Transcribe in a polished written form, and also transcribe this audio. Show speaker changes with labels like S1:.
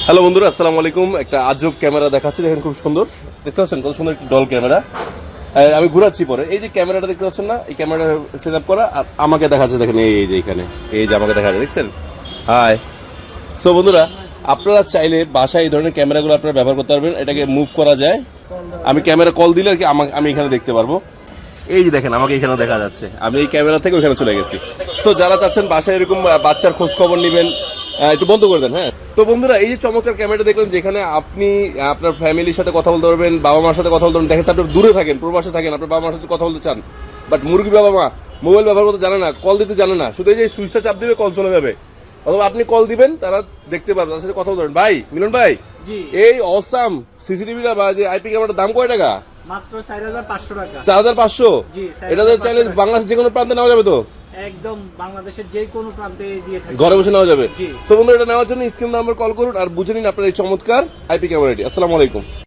S1: Hello বন্ধুরা, আসসালামু আলাইকুম। একটা আজব ক্যামেরা দেখাচ্ছি, দেখেন খুব সুন্দর। দেখতে পাচ্ছেন কত সুন্দর একটা ডল ক্যামেরা। আমি ঘুরাচ্ছি পরে। এই যে ক্যামেরাটা দেখতে পাচ্ছেন না, এই ক্যামেরা সেট আপ করা আর আমাকে দেখাচ্ছে, দেখেন এই যে এখানে, এই যে আমাকে দেখা যায়, দেখছেন? হাই। সো বন্ধুরা, আপনারা চাইলে বাসায় এই ধরনের ক্যামেরাগুলো আপনারা ব্যবহার করতে পারবেন। এটাকে মুভ করা যায়। আমি ক্যামেরা কল দিলে আর কি আমি এখানে দেখতে পারবো। এই যে দেখেন, আমাকে এখানে দেখা যাচ্ছে, আমি এই ক্যামেরা থেকে ওখানে চলে গেছি। সো যারা চাচ্ছেন বাসায় এরকম বাচ্চার খোঁজ খবর নেবেন, একটু বন্ধ করে দেন। হ্যাঁ, তো বন্ধুরা, এই যে চমৎকার ক্যামেরাটা দেখলেন, যেখানে আপনি আপনার ফ্যামিলির সাথে কথা বলতে পারবেন, বাবা মার সাথে কথা বলতে পারবেন। দেখা যাচ্ছে আপনি দূরে থাকেন, প্রবাসে থাকেন, আপনার বাবা মার সাথে কথা বলতে চান, বাট মুরগি বাবা মা মোবাইল ব্যবহার করতে জানে না, কল দিতে জানে না, শুধু এই যে সুইচটা চাপ দিবে কল চলে যাবে, অথবা আপনি কল দিবেন, তারা দেখতে পারবেন, তাদের সাথে কথা বলতে পারবেন। ভাই মিলন ভাই, এই অসাম সিসিটিভি বা যে আইপি ক্যামেরাটার দাম কয় টাকা?
S2: মাত্র 4500 টাকা।
S1: 4500? এটাতে চাইলে বাংলাদেশ যে কোনো প্রান্তে নেওয়া যাবে তো?
S2: একদম বাংলাদেশের যে কোনো প্রান্তে দিয়ে থাকে,
S1: ঘরে বসে নেওয়া যাবে। তো বন্ধুরা, এটা নেওয়ার জন্য স্ক্রিন নাম্বার কল করুন আর বুঝে নিন আপনার এই চমৎকার আইপি ক্যামেরাটি। আসসালামু আলাইকুম।